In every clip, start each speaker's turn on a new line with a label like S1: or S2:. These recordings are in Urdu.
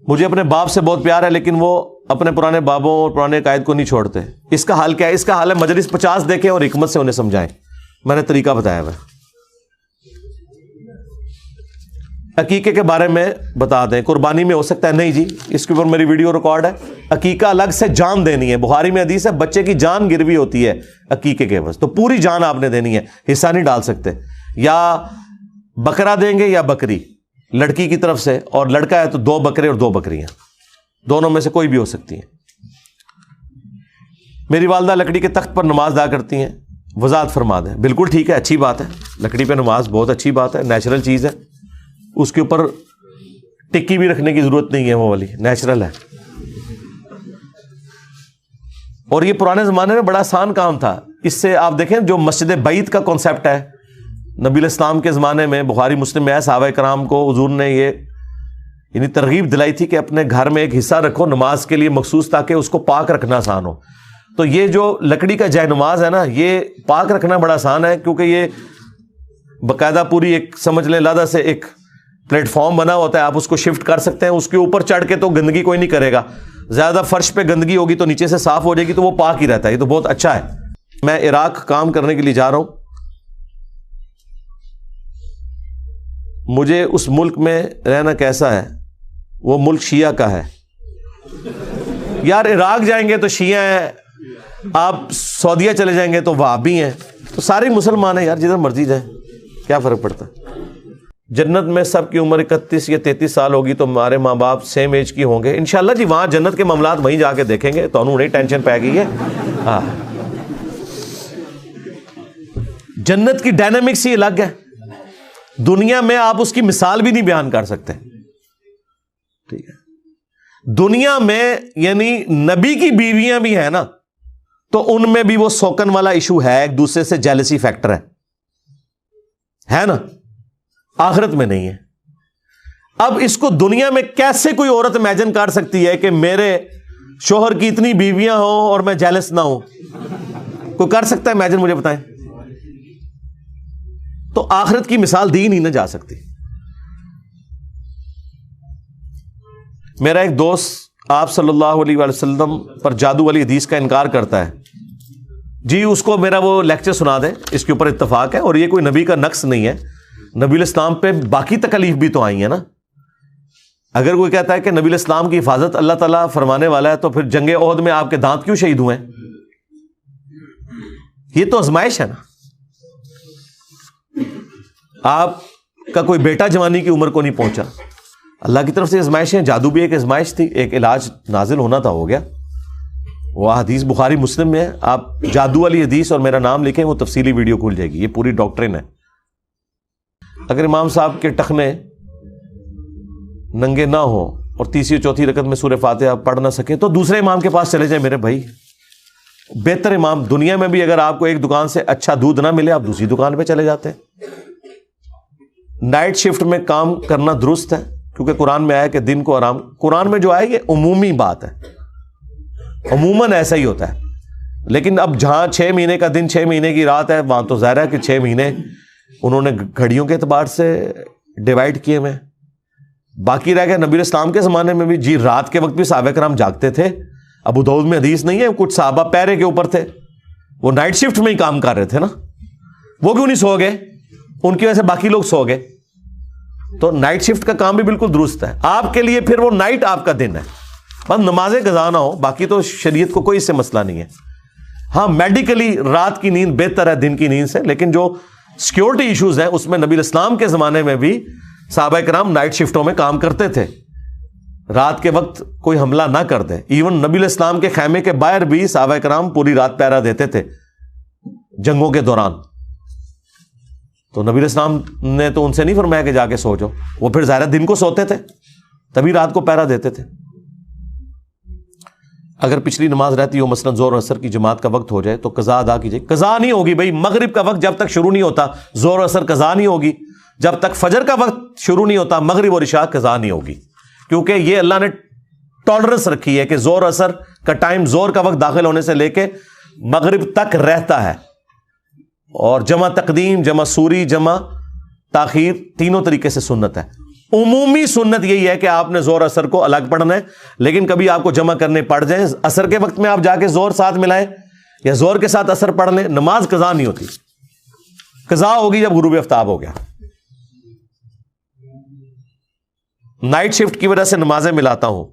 S1: مجھے اپنے باپ سے بہت پیار ہے لیکن وہ اپنے پرانے بابوں اور پرانے قائد کو نہیں چھوڑتے، اس کا حل کیا ہے؟ اس کا حل ہے مجلس 50 دیکھیں اور حکمت سے انہیں سمجھائیں. میں نے طریقہ بتایا ہوا. عقیقے کے بارے میں بتا دیں، قربانی میں ہو سکتا ہے نہیں جی، اس کے اوپر میری ویڈیو ریکارڈ ہے. عقیقہ الگ سے جان دینی ہے، بخاری میں حدیث ہے بچے کی جان گروی ہوتی ہے عقیقے کے عوض، تو پوری جان آپ نے دینی ہے، حصہ نہیں ڈال سکتے. یا بکرا دیں گے یا بکری لڑکی کی طرف سے، اور لڑکا ہے تو 2 بکرے اور 2 بکریاں، دونوں میں سے کوئی بھی ہو سکتی ہیں. میری والدہ لکڑی کے تخت پر نماز ادا کرتی ہیں، وضاحت فرما دیں. بالکل ٹھیک ہے، اچھی بات ہے، لکڑی پہ نماز بہت اچھی بات ہے، نیچرل چیز ہے، اس کے اوپر ٹکی بھی رکھنے کی ضرورت نہیں ہے، وہ والی نیچرل ہے. اور یہ پرانے زمانے میں بڑا آسان کام تھا. اس سے آپ دیکھیں جو مسجد بیت کا کانسیپٹ ہے، نبی الاسلام کے زمانے میں بخاری مسلم میں ہے، صحابہ کرام کو حضور نے یہ یعنی ترغیب دلائی تھی کہ اپنے گھر میں ایک حصہ رکھو نماز کے لیے مخصوص، تاکہ اس کو پاک رکھنا آسان ہو. تو یہ جو لکڑی کا جائے نماز ہے نا، یہ پاک رکھنا بڑا آسان ہے، کیونکہ یہ باقاعدہ پوری ایک سمجھ لیں لادہ سے ایک پلیٹ فارم بنا ہوتا ہے، آپ اس کو شفٹ کر سکتے ہیں. اس کے اوپر چڑھ کے تو گندگی کوئی نہیں کرے گا، زیادہ فرش پہ گندگی ہوگی تو نیچے سے صاف ہو جائے گی، تو وہ پاک ہی رہتا ہے. یہ تو بہت اچھا ہے. میں عراق کام کرنے کے لیے جا رہا ہوں، مجھے اس ملک میں رہنا کیسا ہے؟ وہ ملک شیعہ کا ہے. یار عراق جائیں گے تو شیعہ ہیں، آپ سعودیہ چلے جائیں گے تو وہابی ہیں، تو سارے مسلمان ہیں یار، جدھر مرضی جائیں، کیا فرق پڑتا ہے؟ جنت میں سب کی عمر 31 یا 33 سال ہوگی تو ہمارے ماں باپ سیم ایج کی ہوں گے انشاءاللہ جی. وہاں جنت کے معاملات وہیں جا کے دیکھیں گے، تو انہوں نے ٹینشن پہ گئی ہے. ہاں جنت کی ڈائنامکس ہی الگ ہے، دنیا میں آپ اس کی مثال بھی نہیں بیان کر سکتے. ٹھیک ہے، دنیا میں یعنی نبی کی بیویاں بھی ہیں نا، تو ان میں بھی وہ سوکن والا ایشو ہے، ایک دوسرے سے جیلسی فیکٹر ہے نا. آخرت میں نہیں ہے. اب اس کو دنیا میں کیسے کوئی عورت امیجن کر سکتی ہے کہ میرے شوہر کی اتنی بیویاں ہوں اور میں جیلس نہ ہوں؟ کوئی کر سکتا ہے امیجن؟ مجھے بتائیں. تو آخرت کی مثال دی نہیں نہ جا سکتی. میرا ایک دوست آپ صلی اللہ علیہ وآلہ وسلم پر جادو والی حدیث کا انکار کرتا ہے جی، اس کو میرا وہ لیکچر سنا دیں، اس کے اوپر اتفاق ہے. اور یہ کوئی نبی کا نقص نہیں ہے، نبی الاسلام پہ باقی تکلیف بھی تو آئی ہیں نا. اگر کوئی کہتا ہے کہ نبی الاسلام کی حفاظت اللہ تعالیٰ فرمانے والا ہے، تو پھر جنگ احد میں آپ کے دانت کیوں شہید ہوئے؟ یہ تو آزمائش ہے نا. آپ کا کوئی بیٹا جوانی کی عمر کو نہیں پہنچا، اللہ کی طرف سے آزمائشیں. جادو بھی ایک آزمائش تھی، ایک علاج نازل ہونا تھا، ہو گیا. وہ حدیث بخاری مسلم میں ہے، آپ جادو والی حدیث اور میرا نام لکھیں، وہ تفصیلی ویڈیو کھل جائے گی. یہ پوری ڈاکٹرن ہے. اگر امام صاحب کے ٹخنے ننگے نہ ہوں اور تیسری چوتھی رکعت میں سورہ فاتحہ پڑھ نہ سکیں تو دوسرے امام کے پاس چلے جائیں میرے بھائی. بہتر امام دنیا میں بھی، اگر آپ کو ایک دکان سے اچھا دودھ نہ ملے، آپ دوسری دکان پہ چلے جاتے ہیں. نائٹ شفٹ میں کام کرنا درست ہے، کیونکہ قرآن میں آیا کہ دن کو آرام. قرآن میں جو آئے یہ عمومی بات ہے، عموماً ایسا ہی ہوتا ہے. لیکن اب جہاں 6 مہینے کا دن 6 مہینے کی رات ہے، وہاں تو ظاہر ہے کہ 6 مہینے انہوں نے گھڑیوں کے اعتبار سے ڈیوائڈ کیے ہوئے. باقی رہ گیا نبی اسلام کے زمانے میں بھی جی، رات کے وقت بھی صحابہ کرام جاگتے تھے. ابو داؤد میں حدیث نہیں ہے کچھ صحابہ پیرے کے اوپر تھے، وہ نائٹ شفٹ میں ہی کام کر رہے تھے نا. وہ کیوں نہیں سو گئے؟ ان کی وجہ سے باقی لوگ سو گئے. تو نائٹ شفٹ کا کام بھی بالکل درست ہے. آپ کے لیے پھر وہ نائٹ آپ کا دن ہے، بس نمازیں قضا نہ ہو، باقی تو شریعت کو کوئی اس سے مسئلہ نہیں ہے. ہاں میڈیکلی رات کی نیند بہتر ہے دن کی نیند سے، لیکن جو سیکیورٹی ایشوز ہیں اس میں نبی اسلام کے زمانے میں بھی صحابہ کرام نائٹ شفٹوں میں کام کرتے تھے، رات کے وقت کوئی حملہ نہ کر دے. ایون نبی اسلام کے خیمے کے باہر بھی صحابہ کرام پوری رات پہرا دیتے تھے جنگوں کے دوران. تو نبی اسلام نے تو ان سے نہیں فرمایا کہ جا کے سو جاؤ، وہ پھر ظاہر دن کو سوتے تھے تبھی رات کو پہرا دیتے تھے. اگر پچھلی نماز رہتی ہو مثلا ظہر اور عصر کی جماعت کا وقت ہو جائے تو قضا ادا کیجیے. قضا نہیں ہوگی بھائی، مغرب کا وقت جب تک شروع نہیں ہوتا ظہر اور عصر قضا نہیں ہوگی، جب تک فجر کا وقت شروع نہیں ہوتا مغرب اور عشاء قضا نہیں ہوگی. کیونکہ یہ اللہ نے ٹالرنس رکھی ہے کہ ظہر اور عصر کا ٹائم ظہر کا وقت داخل ہونے سے لے کے مغرب تک رہتا ہے، اور جمع تقدیم، جمع سوری، جمع تاخیر تینوں طریقے سے سنت ہے. عمومی سنت یہی ہے کہ آپ نے زور اثر کو الگ پڑھنا ہے، لیکن کبھی آپ کو جمع کرنے پڑ جائیں، اثر کے وقت میں آپ جا کے زور ساتھ ملائیں یا زور کے ساتھ اثر پڑھ لیں، نماز قضا نہیں ہوتی. قضا ہوگی جب غروب آفتاب ہو گیا. نائٹ شفٹ کی وجہ سے نمازیں ملاتا ہوں.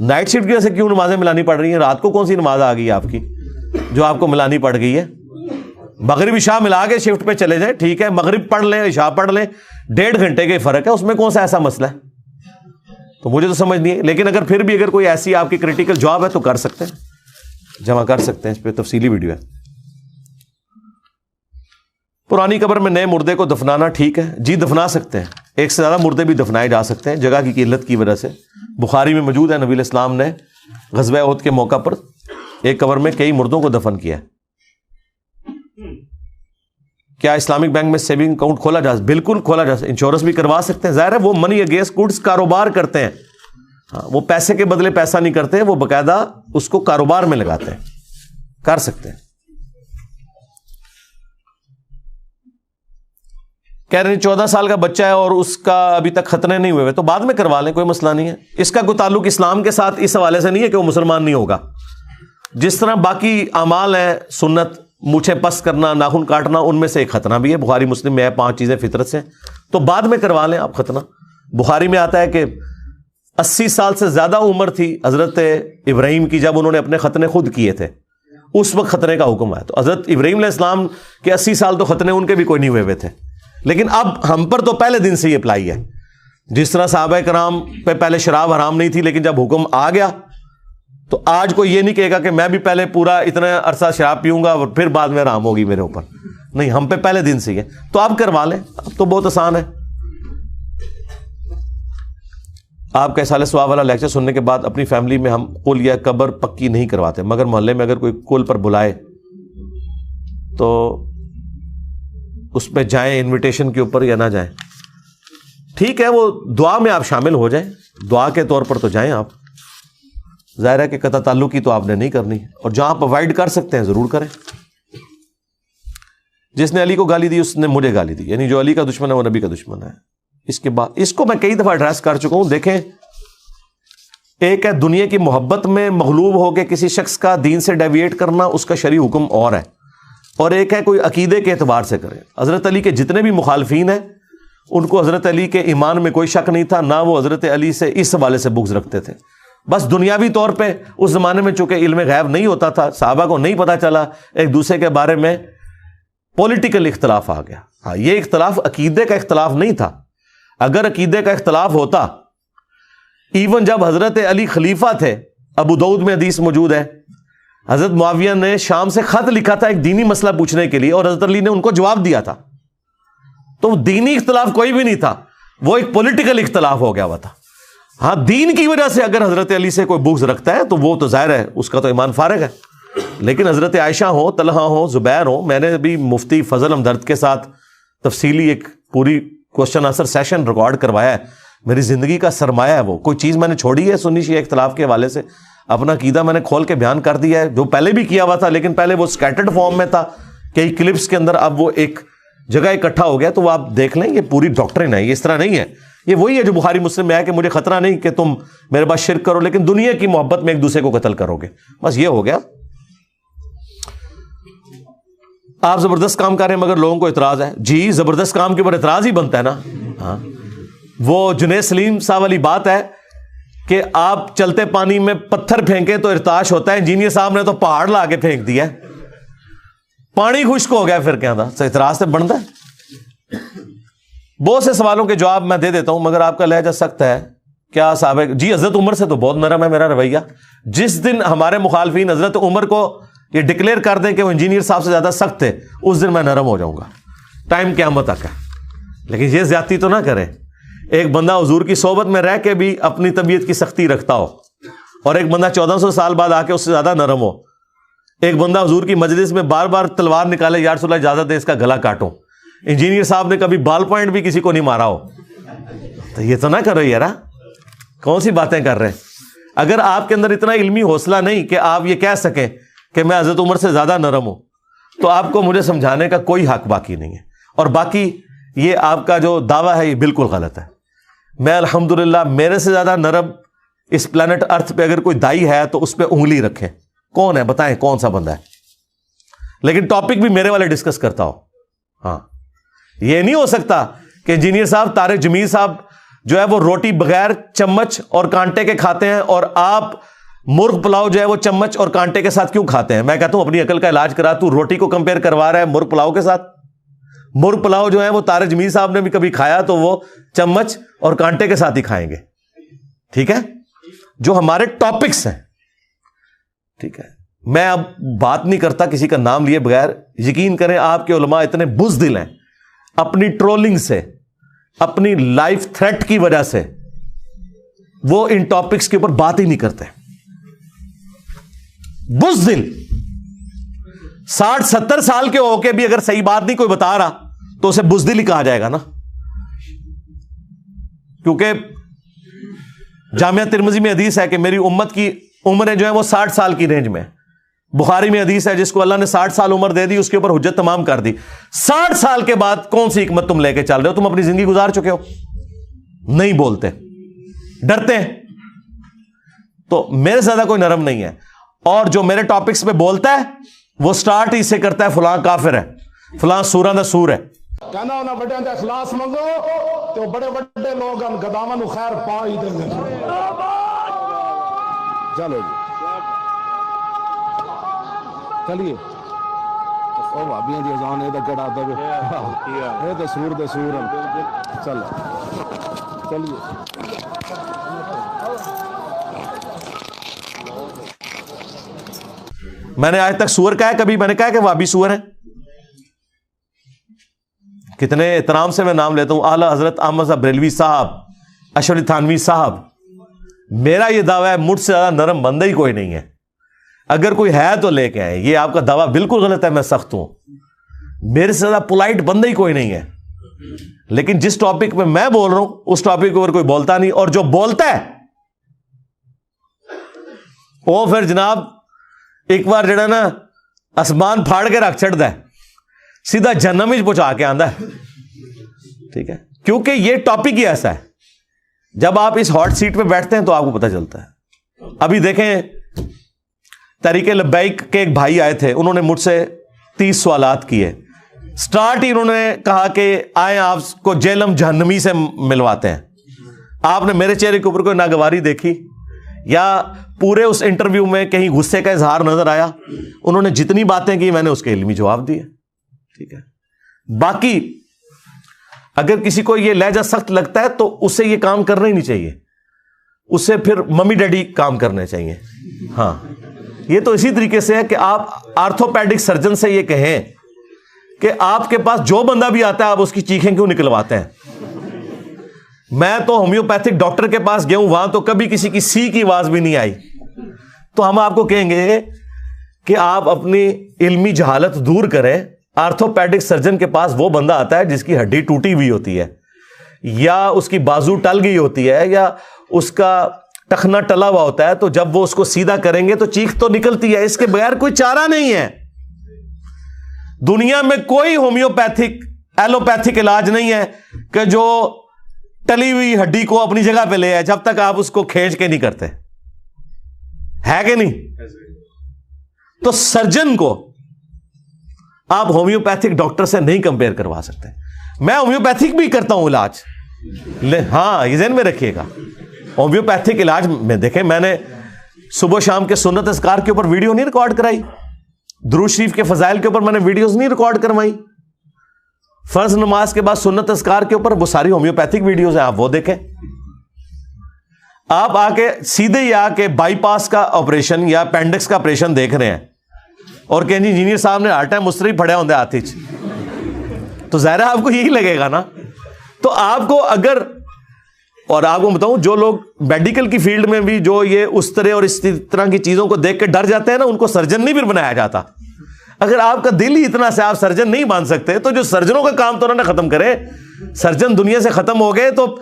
S1: نائٹ شفٹ کی وجہ سے کیوں نمازیں ملانی پڑ رہی ہیں؟ رات کو کون سی نماز آ گئی ہے آپ کی جو آپ کو ملانی پڑ گئی ہے؟ مغرب عشاء ملا کے شفٹ پہ چلے جائیں، ٹھیک ہے، مغرب پڑھ لیں، عشاء پڑھ لیں، 1.5 گھنٹے کا فرق ہے، اس میں کون سا ایسا مسئلہ ہے؟ تو مجھے تو سمجھ نہیں ہے. لیکن اگر پھر بھی اگر کوئی ایسی آپ کی کریٹیکل جاب ہے تو کر سکتے ہیں، جمع کر سکتے ہیں. اس پہ تفصیلی ویڈیو ہے. پرانی قبر میں نئے مردے کو دفنانا ٹھیک ہے؟ جی دفنا سکتے ہیں. ایک سے زیادہ مردے بھی دفنائے جا سکتے ہیں جگہ کی قلت کی وجہ سے. بخاری میں موجود ہے نبی علیہ السلام نے غزوہ احد کے موقع پر ایک قبر میں کئی مردوں کو دفن کیا ہے. کیا اسلامک بینک میں سیونگ اکاؤنٹ کھولا جا سکتا؟ بالکل کھولا جا سکتا ہے. انشورنس بھی کروا سکتے ہیں. ظاہر ہے وہ منی اگینسٹ گڈس کاروبار کرتے ہیں. ہاں وہ پیسے کے بدلے پیسہ نہیں کرتے، وہ باقاعدہ اس کو کاروبار میں لگاتے ہیں. کر سکتے ہیں. کہہ رہے ہیں 14 سال کا بچہ ہے اور اس کا ابھی تک ختنے نہیں ہوئے تو بعد میں کروا لیں، کوئی مسئلہ نہیں ہے. اس کا کوئی تعلق اسلام کے ساتھ اس حوالے سے نہیں ہے کہ وہ مسلمان نہیں ہوگا. جس طرح باقی اعمال ہیں سنت، مونچھیں پس کرنا، ناخن کاٹنا، ان میں سے ایک ختنہ بھی ہے. بخاری مسلم میں ہے 5 چیزیں فطرت سے، تو بعد میں کروا لیں آپ ختنہ. بخاری میں آتا ہے کہ 80 سال سے زیادہ عمر تھی حضرت ابراہیم کی جب انہوں نے اپنے ختنے خود کیے تھے، اس وقت ختنے کا حکم آیا. تو حضرت ابراہیم علیہ السلام کے 80 سال تو ختنے ان کے بھی کوئی نہیں ہوئے تھے، لیکن اب ہم پر تو پہلے دن سے یہ اپلائی ہے. جس طرح صحابہ کرام پہ پہلے شراب حرام نہیں تھی، لیکن جب حکم آ گیا تو آج کوئی یہ نہیں کہے گا کہ میں بھی پہلے پورا اتنا عرصہ شراب پیوں گا اور پھر بعد میں حرام ہوگی میرے اوپر. نہیں، ہم پہ پہلے دن سے ہی ہے، تو آپ کروا لیں. اب تو بہت آسان ہے. آپ کا سال ثواب والا لیکچر سننے کے بعد اپنی فیملی میں ہم قل یا قبر پکی نہیں کرواتے، مگر محلے میں اگر کوئی قل پر بلائے تو اس پہ جائیں انویٹیشن کے اوپر یا نہ جائیں. ٹھیک ہے، وہ دعا میں آپ شامل ہو جائیں، دعا کے طور پر تو جائیں آپ. ظاہر ہے کہ قطع تعلقی تو آپ نے نہیں کرنی، اور جہاں آپ اوائڈ کر سکتے ہیں ضرور کریں. جس نے علی کو گالی دی اس نے مجھے گالی دی، یعنی جو علی کا دشمن ہے وہ نبی کا دشمن ہے. اس کے بعد اس کو میں کئی دفعہ ایڈریس کر چکا ہوں. دیکھیں، ایک ہے دنیا کی محبت میں مغلوب ہو کے کسی شخص کا دین سے ڈیویٹ کرنا، اس کا شرعی حکم اور ہے، اور ایک ہے کوئی عقیدے کے اعتبار سے کرے. حضرت علی کے جتنے بھی مخالفین ہیں ان کو حضرت علی کے ایمان میں کوئی شک نہیں تھا، نہ وہ حضرت علی سے اس حوالے سے بغض رکھتے تھے. بس دنیاوی طور پہ اس زمانے میں چونکہ علم غیب نہیں ہوتا تھا، صحابہ کو نہیں پتا چلا، ایک دوسرے کے بارے میں پولیٹیکل اختلاف آ گیا. ہاں، یہ اختلاف عقیدے کا اختلاف نہیں تھا. اگر عقیدے کا اختلاف ہوتا، ایون جب حضرت علی خلیفہ تھے، ابو داؤد میں حدیث موجود ہے، حضرت معاویہ نے شام سے خط لکھا تھا ایک دینی مسئلہ پوچھنے کے لیے، اور حضرت علی نے ان کو جواب دیا تھا. تو دینی اختلاف کوئی بھی نہیں تھا، وہ ایک پولیٹیکل اختلاف ہو گیا ہوا تھا. ہاں، دین کی وجہ سے اگر حضرت علی سے کوئی بغض رکھتا ہے تو وہ تو ظاہر ہے اس کا تو ایمان فارغ ہے. لیکن حضرت عائشہ ہو، طلحہ ہو، زبیر ہو، میں نے بھی مفتی فضل ہمدرد کے ساتھ تفصیلی ایک پوری کوشچن آنسر سیشن ریکارڈ کروایا ہے. میری زندگی کا سرمایہ ہے وہ. کوئی چیز میں نے چھوڑی ہے سنی شیعہ اختلاف کے حوالے سے؟ اپنا عقیدہ میں نے کھول کے بیان کر دیا ہے، جو پہلے بھی کیا ہوا تھا، لیکن پہلے وہ سکیٹرڈ فارم میں تھا کئی کلپس کے اندر. اب وہ ایک جگہ اکٹھا ہو گیا، تو وہ آپ دیکھ لیں. یہ پوری ڈاکٹرن ہے، یہ اس طرح نہیں ہے. یہ وہی ہے جو بخاری مسلم میں ہے کہ مجھے خطرہ نہیں کہ تم میرے پاس شرک کرو، لیکن دنیا کی محبت میں ایک دوسرے کو قتل کرو گے. بس یہ ہو گیا. آپ زبردست کام کر رہے ہیں مگر لوگوں کو اعتراض ہے. جی، زبردست کام کے اوپر اعتراض ہی بنتا ہے نا. ہاں، وہ جنید سلیم صاحب والی بات ہے کہ آپ چلتے پانی میں پتھر پھینکے تو ارتعاش ہوتا ہے. انجینئر صاحب نے تو پہاڑ لا کے پھینک دیا، پانی خشک ہو گیا، پھر کیا تھا؟ اعتراض سے بنتا ہے. بہت سے سوالوں کے جواب میں دے دیتا ہوں، مگر آپ کا لہجہ سخت ہے. کیا صاحب؟ جی، حضرت عمر سے تو بہت نرم ہے میرا رویہ. جس دن ہمارے مخالفین حضرت عمر کو یہ ڈکلیئر کر دیں کہ وہ انجینئر صاحب سے زیادہ سخت تھے، اس دن میں نرم ہو جاؤں گا. ٹائم قیامت تک ہے. لیکن یہ زیادتی تو نہ کریں. ایک بندہ حضور کی صحبت میں رہ کے بھی اپنی طبیعت کی سختی رکھتا ہو، اور ایک بندہ 1400 سال بعد آ کے اس سے زیادہ نرم ہو. ایک بندہ حضور کی مجلس میں بار بار تلوار نکالے، یا رسول اللہ اجازت دے اس کا گلا کاٹوں. انجینئر صاحب نے کبھی بال پوائنٹ بھی کسی کو نہیں مارا ہو. تو یہ تو نہ کرو یار، کون سی باتیں کر رہے ہیں. اگر آپ کے اندر اتنا علمی حوصلہ نہیں کہ آپ یہ کہہ سکیں کہ میں حضرت عمر سے زیادہ نرم ہوں، تو آپ کو مجھے سمجھانے کا کوئی حق باقی نہیں ہے. اور باقی یہ آپ کا جو دعویٰ ہے یہ بالکل غلط ہے. میں الحمدللہ میرے سے زیادہ نرم اس پلانٹ ارتھ پہ اگر کوئی دائی ہے تو اس پہ انگلی رکھیں. کون ہے بتائیں کون سا بندہ ہے؟ لیکن ٹاپک بھی میرے والے ڈسکس کرتا ہو. ہاں یہ نہیں ہو سکتا کہ انجینئر صاحب طارق جمیل صاحب جو ہے وہ روٹی بغیر چمچ اور کانٹے کے کھاتے ہیں اور آپ مرغ پلاؤ جو ہے وہ چمچ اور کانٹے کے ساتھ کیوں کھاتے ہیں. میں کہتا ہوں اپنی عقل کا علاج کرا. تو روٹی کو کمپیئر کروا رہا ہے مرغ پلاؤ کے ساتھ. مرغ پلاؤ جو ہے وہ طارق جمیل صاحب نے بھی کبھی کھایا تو وہ چمچ اور کانٹے کے ساتھ ہی کھائیں گے. ٹھیک ہے, جو ہمارے ٹاپکس ہیں. ٹھیک ہے, میں اب بات نہیں کرتا کسی کا نام لیے بغیر. یقین کریں آپ کے علماء اتنے بزدل ہیں, اپنی ٹرولنگ سے, اپنی لائف تھریٹ کی وجہ سے وہ ان ٹاپکس کے اوپر بات ہی نہیں کرتے. بزدل 60-70 سال کے ہو کے بھی اگر صحیح بات نہیں کوئی بتا رہا تو اسے بزدل ہی کہا جائے گا نا. کیونکہ جامعہ ترمذی میں حدیث ہے کہ میری امت کی عمریں جو ہیں وہ 60 سال کی رینج میں. بخاری میں حدیث ہے جس کو اللہ نے 60 سال عمر دے دی اس کے اوپر حجت تمام کر دی. 60 سال کے بعد کون سی حکمت تم لے کے چل رہے ہو؟ تم اپنی زندگی گزار چکے ہو, نہیں بولتے, ڈرتے ہیں. تو میرے سے زیادہ کوئی نرم نہیں ہے. اور جو میرے ٹاپکس پہ بولتا ہے وہ سٹارٹ ہی سے کرتا ہے فلاں کافر ہے, فلاں سوراں دا سور ہے.
S2: کہنا انہاں بڑیاں دا اخلاص منگو تو بڑے بڑے لوگ ان گداواں نو خیر پا ہی دیں گے. چلو جی چلیے او بھابیاں دی اذان اے تے کڑا دے اے تے سور دے سور چل چلیے.
S1: میں نے آج تک سور کہا ہے کبھی؟ میں نے کہا کہ وہابی سور ہیں. کتنے احترام سے میں نام لیتا ہوں, اعلیٰ حضرت احمد صاحب بریلوی صاحب, اشرف علی تھانوی صاحب. میرا یہ دعویٰ ہے مجھ سے زیادہ نرم بندہ ہی کوئی نہیں ہے. اگر کوئی ہے تو لے کے آئے. یہ آپ کا دعویٰ بالکل غلط ہے, میں سخت ہوں. میرے سے زیادہ پولائٹ بندہ ہی کوئی نہیں ہے. لیکن جس ٹاپک پہ میں بول رہا ہوں اس ٹاپک پر کوئی بولتا نہیں. اور جو بولتا ہے وہ پھر جناب ایک بار جڑا نا آسمان پھاڑ کے رکھ چڑھتا ہے, سیدھا جہنم ہی پہنچا کے آندا ہے. ٹھیک ہے, کیونکہ یہ ٹاپک ہی ایسا ہے. جب آپ اس ہاٹ سیٹ پہ بیٹھتے ہیں تو آپ کو پتہ چلتا ہے. ابھی دیکھیں تحریک لبیک کے ایک بھائی آئے تھے, انہوں نے مجھ سے 30 سوالات کیے. سٹارٹ ہی انہوں نے کہا کہ آئیں آپ کو جہنم جہنمی سے ملواتے ہیں. آپ نے میرے چہرے کے اوپر کوئی ناگواری دیکھی یا پورے اس انٹرویو میں کہیں غصے کا اظہار نظر آیا؟ انہوں نے جتنی باتیں کی میں نے اس کے علمی جواب دیے. ٹھیک ہے, باقی اگر کسی کو یہ لہجہ سخت لگتا ہے تو اسے یہ کام کرنا ہی نہیں چاہیے. اسے پھر ممی ڈیڈی کام کرنے چاہیے. ہاں, یہ تو اسی طریقے سے ہے کہ آپ آرتھوپیڈک سرجن سے یہ کہیں کہ آپ کے پاس جو بندہ بھی آتا ہے آپ اس کی چیخیں کیوں نکلواتے ہیں. میں تو ہومیوپیتھک ڈاکٹر کے پاس گیا ہوں, وہاں تو کبھی کسی کی سی کی آواز بھی نہیں آئی. تو ہم آپ کو کہیں گے کہ آپ اپنی علمی جہالت دور کریں. آرتھوپیڈک سرجن کے پاس وہ بندہ آتا ہے جس کی ہڈی ٹوٹی ہوئی ہوتی ہے, یا اس کی بازو ٹل گئی ہوتی ہے, یا اس کا ٹخنا ٹلا ہوا ہوتا ہے. تو جب وہ اس کو سیدھا کریں گے تو چیخ تو نکلتی ہے. اس کے بغیر کوئی چارہ نہیں ہے. دنیا میں کوئی ہومیوپیتھک ایلوپیتھک علاج نہیں ہے کہ جو ٹلی ہوئی ہڈی کو اپنی جگہ پہ لے آئے جب تک آپ اس کو کھینچ کے نہیں کرتے. ہے کہ نہیں؟ تو سرجن کو آپ ہومیوپیتھک ڈاکٹر سے نہیں کمپیئر کروا سکتے. میں ہومیوپیتھک بھی کرتا ہوں علاج, ہاں یہ ذہن میں رکھیے گا. ہومیوپیتھک علاج میں دیکھیں, میں نے صبح شام کے سنت اذکار کے اوپر ویڈیو نہیں ریکارڈ کرائی, درود شریف کے فضائل کے اوپر میں نے ویڈیوز نہیں ریکارڈ کروائی, فرض نماز کے بعد سنت اذکار کے اوپر وہ ساری ہومیوپیتھک ویڈیوز ہیں, آپ وہ دیکھیں. آپ آ کے سیدھے ہی آ کے بائی پاس کا آپریشن یا اپینڈکس کا آپریشن دیکھ رہے ہیں اور کہیں جی انجینئر صاحب نے ہر ٹائم مستری پڑے ہوندے ہاتھ وچ, تو ظاہر ہے آپ کو یہی لگے گا نا. تو آپ کو اگر, اور آپ کو بتاؤں جو لوگ میڈیکل کی فیلڈ میں بھی جو یہ اس طرح اور اس طرح کی چیزوں کو دیکھ کے ڈر جاتے ہیں نا, ان کو سرجن نہیں پھر بنایا جاتا. اگر آپ کا دل ہی اتنا سے آپ سرجن نہیں بن سکتے تو جو سرجنوں کا کام تو انہوں نے ختم کرے. سرجن دنیا سے ختم ہو گئے تو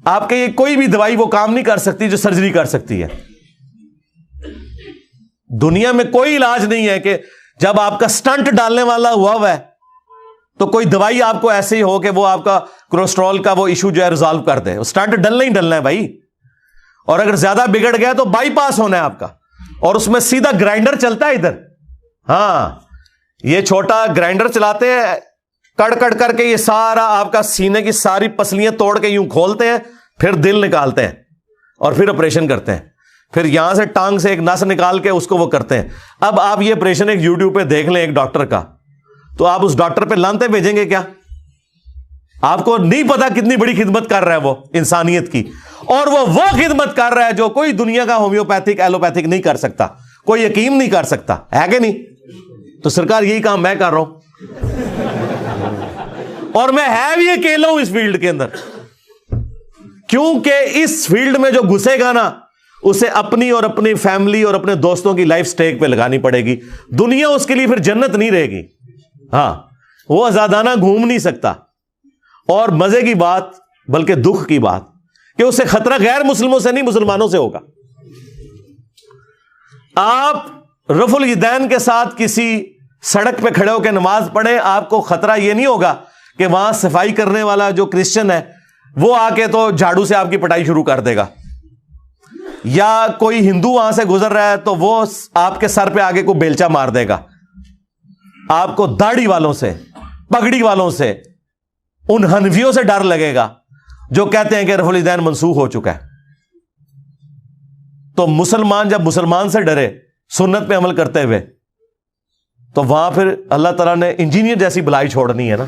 S1: آپ کے یہ کوئی بھی دوائی وہ کام نہیں کر سکتی جو سرجری کر سکتی ہے. دنیا میں کوئی علاج نہیں ہے کہ جب آپ کا سٹنٹ ڈالنے والا ہوا ہے تو کوئی دوائی آپ کو ایسے ہی ہو کہ وہ آپ کا کولیسٹرول کا وہ ایشو جو ہے ریزالو کر دے, اسٹنٹ ڈلنا ہی ڈلنا ہے بھائی. اور اگر زیادہ بگڑ گیا تو بائی پاس ہونا ہے آپ کا, اور اس میں سیدھا گرائنڈر چلتا ہے ادھر. ہاں, یہ چھوٹا گرائنڈر چلاتے ہیں, کڑ کڑ کر کے یہ سارا آپ کا سینے کی ساری پسلیاں توڑ کے یوں کھولتے ہیں, پھر دل نکالتے ہیں اور پھر آپریشن کرتے ہیں, پھر یہاں سے ٹانگ سے ایک نس نکال کے اس کو وہ کرتے ہیں. اب آپ یہ آپریشن ایک یوٹیوب پہ دیکھ لیں ایک ڈاکٹر کا, تو آپ اس ڈاکٹر پہ لانتے بھیجیں گے کیا؟ آپ کو نہیں پتا کتنی بڑی خدمت کر رہا ہے وہ انسانیت کی, اور وہ خدمت کر رہا ہے جو کوئی دنیا کا ہومیوپیتھک ایلوپیتھک نہیں کر سکتا, کوئی حکیم نہیں کر سکتا, ہے کہ نہیں؟ تو سرکار یہی کام میں کر رہا ہوں, اور میں ہے بھی اکیلا ہوں اس فیلڈ کے اندر, کیونکہ اس فیلڈ میں جو گھسے گا نا اسے اپنی اور اپنی فیملی اور اپنے دوستوں کی لائف سٹیک پہ لگانی پڑے گی. دنیا اس کے لیے پھر جنت نہیں رہے گی. ہاں, وہ آزادانہ گھوم نہیں سکتا. اور مزے کی بات, بلکہ دکھ کی بات, کہ اسے خطرہ غیر مسلموں سے نہیں, مسلمانوں سے ہوگا. آپ رفع الیدین کے ساتھ کسی سڑک پہ کھڑے ہو کے نماز پڑھیں, آپ کو خطرہ یہ نہیں ہوگا کہ وہاں صفائی کرنے والا جو کرسچن ہے وہ آ کے تو جھاڑو سے آپ کی پٹائی شروع کر دے گا, یا کوئی ہندو وہاں سے گزر رہا ہے تو وہ آپ کے سر پہ آگے کو بیلچا مار دے گا. آپ کو داڑھی والوں سے, پگڑی والوں سے, ان حنفیوں سے ڈر لگے گا جو کہتے ہیں کہ رفع الیدین منسوخ ہو چکا ہے. تو مسلمان جب مسلمان سے ڈرے سنت پہ عمل کرتے ہوئے, تو وہاں پھر اللہ تعالیٰ نے انجینئر جیسی بلائی چھوڑنی ہے نا.